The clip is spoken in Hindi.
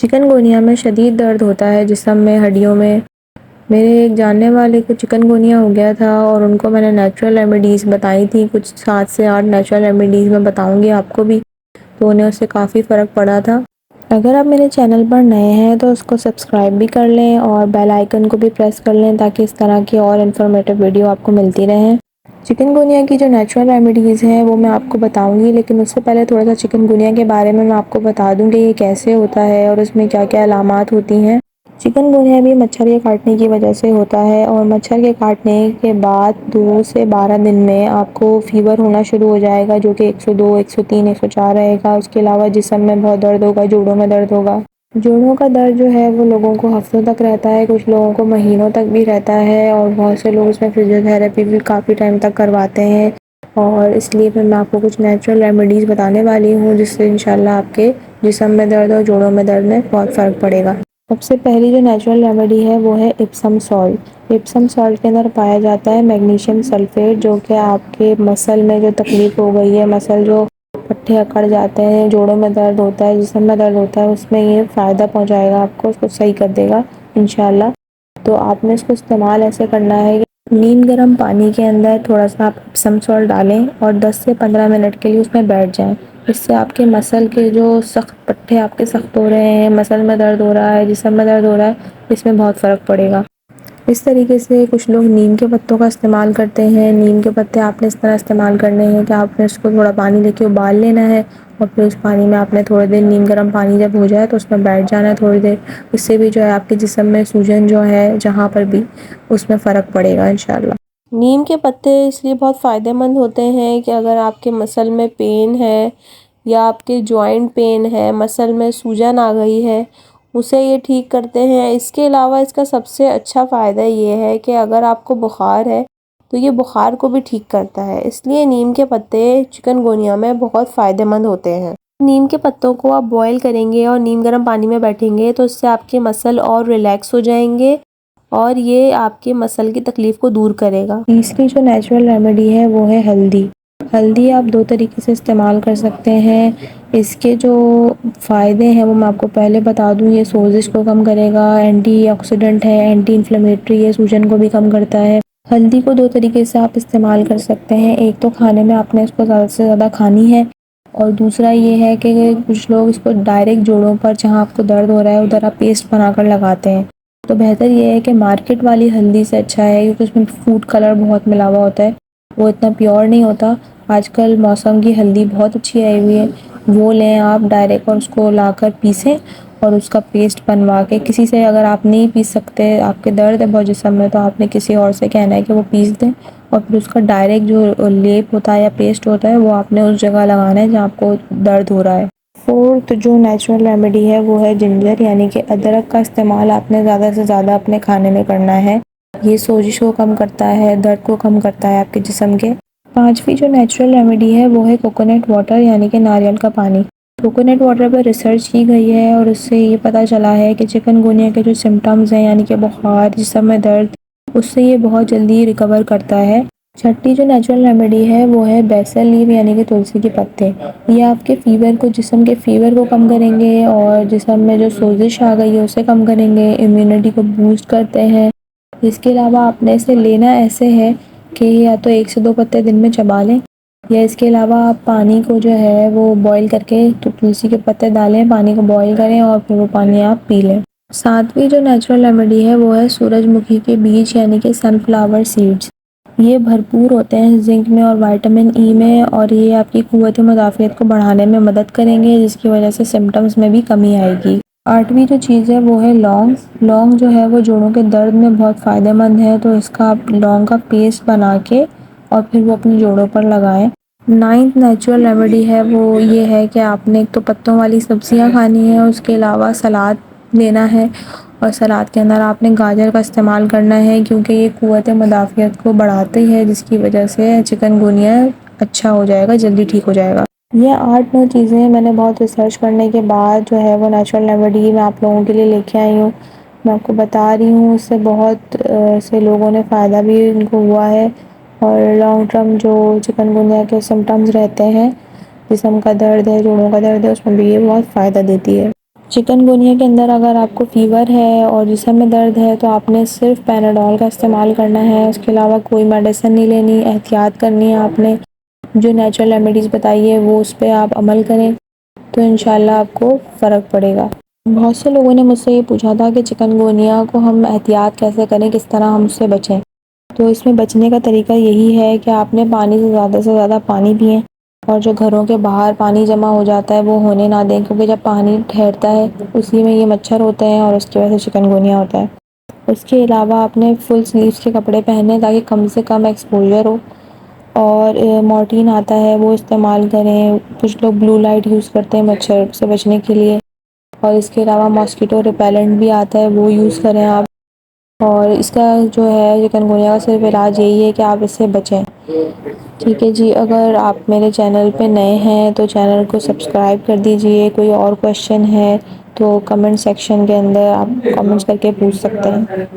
चिकनगुनिया में शदीद दर्द होता है जिस्म में, हड्डियों में। मेरे एक जानने वाले को चिकनगुनिया हो गया था और उनको मैंने नेचुरल रेमेडीज़ बताई थी, कुछ 7 से 8 नेचुरल रेमेडीज़ मैं बताऊंगी आपको भी, तो उन्हें उससे काफ़ी फ़र्क पड़ा था। अगर आप मेरे चैनल पर नए हैं तो उसको सब्सक्राइब भी कर लें और बेल आइकन को भी प्रेस कर लें ताकि इस तरह की और इन्फॉर्मेटिव वीडियो आपको मिलती रहें। चिकनगुनिया की जो नेचुरल रेमेडीज़ हैं वो मैं आपको बताऊंगी, लेकिन उससे पहले थोड़ा सा चिकनगुनिया के बारे में मैं आपको बता दूं कि ये कैसे होता है और उसमें क्या क्या अलामात होती हैं। चिकनगुनिया भी मच्छर के काटने की वजह से होता है और मच्छर के काटने के बाद 2 से 12 दिन में आपको फ़ीवर होना शुरू हो जाएगा, जो कि 102, 103, 104 रहेगा। उसके अलावा जिस्म में बहुत दर्द होगा, जोड़ों में दर्द होगा। जोड़ों का दर्द जो है वो लोगों को हफ्तों तक रहता है, कुछ लोगों को महीनों तक भी रहता है और बहुत से लोग इसमें फिजियोथेरेपी भी काफ़ी टाइम तक करवाते हैं। और इसलिए फिर मैं आपको कुछ नेचुरल रेमेडीज़ बताने वाली हूँ जिससे इंशाल्लाह आपके जिस्म में दर्द और जोड़ों में दर्द में बहुत फ़र्क पड़ेगा। सबसे पहली जो नेचुरल रेमेडी है वो है इप्सम सॉल्ट। इप्सम सॉल्ट के अंदर पाया जाता है मैग्नीशियम सल्फेट, जो कि आपके मसल में जो तकलीफ़ हो गई है, मसल जो पट्टे अकड़ जाते हैं, जोड़ों में दर्द होता है, जिस्म में दर्द होता है, उसमें ये फ़ायदा पहुंचाएगा आपको, उसको सही कर देगा इंशाल्लाह। तो आपने इसको इस्तेमाल ऐसे करना है कि नीम गर्म पानी के अंदर थोड़ा सा आप इप्सम सॉल्ट डालें और 10 से 15 मिनट के लिए उसमें बैठ जाएं। इससे आपके मसल के जो सख्त पट्टे आपके सख्त हो रहे हैं, मसल में दर्द हो रहा है, जिस्म में दर्द हो रहा है, इसमें बहुत फ़र्क पड़ेगा। इस तरीके से कुछ लोग नीम के पत्तों का इस्तेमाल करते हैं। नीम के पत्ते आपने इस तरह इस्तेमाल करने हैं कि आपने उसको थोड़ा पानी लेके उबाल लेना है और फिर उस पानी में आपने थोड़ी देर, नीम गर्म पानी जब हो जाए तो उसमें बैठ जाना है थोड़ी देर। इससे भी जो है आपके जिस्म में सूजन जो है जहाँ पर भी, उसमें फ़र्क पड़ेगा इंशाल्लाह। नीम के पत्ते इसलिए बहुत फ़ायदेमंद होते हैं कि अगर आपके मसल में पेन है या आपके जॉइंट पेन है, मसल में सूजन आ गई है, उसे ये ठीक करते हैं। इसके अलावा इसका सबसे अच्छा फ़ायदा ये है कि अगर आपको बुखार है तो ये बुखार को भी ठीक करता है, इसलिए नीम के पत्ते चिकनगुनिया में बहुत फ़ायदेमंद होते हैं। नीम के पत्तों को आप बॉईल करेंगे और नीम गर्म पानी में बैठेंगे तो इससे आपके मसल और रिलैक्स हो जाएंगे और ये आपके मसल की तकलीफ़ को दूर करेगा। तीसरी जो नेचुरल रेमेडी है वो है हल्दी। हल्दी आप 2 तरीके से इस्तेमाल कर सकते हैं। इसके जो फ़ायदे हैं वो मैं आपको पहले बता दूँ, ये सोजिश को कम करेगा, एंटीऑक्सीडेंट है, एंटी इन्फ्लेमेटरी है, सूजन को भी कम करता है। हल्दी को 2 तरीके से आप इस्तेमाल कर सकते हैं। एक तो खाने में आपने इसको ज़्यादा से ज़्यादा खानी है और दूसरा ये है कि कुछ लोग इसको डायरेक्ट जोड़ों पर, जहाँ आपको दर्द हो रहा है, उधर आप पेस्ट बनाकर लगाते हैं। तो बेहतर ये है कि मार्केट वाली हल्दी से अच्छा है, क्योंकि उसमें फूड कलर बहुत मिला हुआ होता है, वो इतना प्योर नहीं होता। आजकल मौसम की हल्दी बहुत अच्छी आई हुई है, वो लें आप डायरेक्ट और उसको लाकर पीसें और उसका पेस्ट बनवा के, किसी से अगर आप नहीं पीस सकते, आपके दर्द है बहुत जिस्म में, तो आपने किसी और से कहना है कि वो पीस दें और फिर उसका डायरेक्ट जो लेप होता है या पेस्ट होता है वो आपने उस जगह लगाना है जहाँ आपको दर्द हो रहा है। फोर्थ जो नेचुरल रेमेडी है वो है जिंजर, यानी कि अदरक का इस्तेमाल आपने ज़्यादा से ज़्यादा अपने खाने में करना है। ये सोजिश को कम करता है, दर्द को कम करता है आपके जिस्म के। पांचवी जो नेचुरल रेमेडी है वो है कोकोनट वाटर, यानी कि नारियल का पानी। कोकोनट वाटर पर रिसर्च की गई है और उससे ये पता चला है कि चिकनगुनिया के जो सिम्टम्स हैं, यानी कि बुखार, जिस्म में दर्द, उससे ये बहुत जल्दी रिकवर करता है। छठी जो नेचुरल रेमेडी है वो है बेसल लीफ, यानी कि तुलसी के पत्ते। ये आपके फ़ीवर को, जिस्म के फ़ीवर को कम करेंगे और जिस्म में जो सोजिश आ गई है उसे कम करेंगे, इम्यूनिटी को बूस्ट करते हैं। इसके अलावा आपने इसे लेना ऐसे है कि या तो 1 से 2 पत्ते दिन में चबा लें, या इसके अलावा आप पानी को जो है वो बॉईल करके, तो तुलसी के पत्ते डालें, पानी को बॉईल करें और फिर वो पानी आप पी लें। सातवीं जो नेचुरल रेमेडी है वो है सूरजमुखी के बीज, यानी कि सनफ्लावर सीड्स। ये भरपूर होते हैं जिंक में और विटामिन ई में, और ये आपकी क़ुव्वत मुदाफ़ियत को बढ़ाने में मदद करेंगे, जिसकी वजह से सिम्टम्स में भी कमी आएगी। आठवीं जो चीज़ है वो है लौंग। लौंग जो है वो जोड़ों के दर्द में बहुत फ़ायदेमंद है, तो इसका आप लौंग का पेस्ट बना के और फिर वो अपने जोड़ों पर लगाएं। नाइन्थ नेचुरल रेमेडी है वो ये है कि आपने एक तो पत्तों वाली सब्जियां खानी है, उसके अलावा सलाद लेना है और सलाद के अंदर आपने गाजर का इस्तेमाल करना है, क्योंकि ये क़ुव्वत मुदाफ़ियत को बढ़ाती है, जिसकी वजह से चिकनगुनिया अच्छा हो जाएगा, जल्दी ठीक हो जाएगा। ये 8-9 चीज़ें मैंने बहुत रिसर्च करने के बाद जो है वो नेचुरल रेमेडी मैं आप लोगों के लिए लेके आई हूँ, मैं आपको बता रही हूँ। इससे बहुत से लोगों ने फ़ायदा भी उनको हुआ है और लॉन्ग टर्म जो चिकनगुनिया के सिम्टम्स रहते हैं, जिस्म का दर्द है, जोड़ों का दर्द है, उसमें भी ये बहुत फ़ायदा देती है। चिकनगुनिया के अंदर अगर आपको फ़ीवर है और जिस्म में दर्द है तो आपने सिर्फ पैनाडोल का इस्तेमाल करना है, उसके अलावा कोई मेडिसिन नहीं लेनी, एहतियात करनी है आपने। जो नेचुरल रेमेडीज़ बताई है वो उस पे आप अमल करें तो इंशाल्लाह आपको फ़र्क पड़ेगा। बहुत से लोगों ने मुझसे ये पूछा था कि चिकनगुनिया को हम एहतियात कैसे करें, किस तरह हम उससे बचें। तो इसमें बचने का तरीका यही है कि आपने पानी से ज़्यादा पानी पिएँ और जो घरों के बाहर पानी जमा हो जाता है वो होने ना दें, क्योंकि जब पानी ठहरता है उसी में ये मच्छर होते हैं और उसकी वजह से चिकनगुनिया होता है। उसके अलावा आपने फुल स्लीव्स के कपड़े पहने ताकि कम से कम एक्सपोज़र हो और मॉर्टीन आता है वो इस्तेमाल करें। कुछ लोग ब्लू लाइट यूज़ करते हैं मच्छर से बचने के लिए और इसके अलावा मॉस्किटो रिपेलेंट भी आता है वो यूज़ करें आप। और इसका जो है चिकनगुनिया का सिर्फ इलाज यही है कि आप इससे बचें। ठीक है जी, अगर आप मेरे चैनल पे नए हैं तो चैनल को सब्सक्राइब कर दीजिए। कोई और क्वेश्चन है तो कमेंट सेक्शन के अंदर आप कमेंट्स करके पूछ सकते हैं।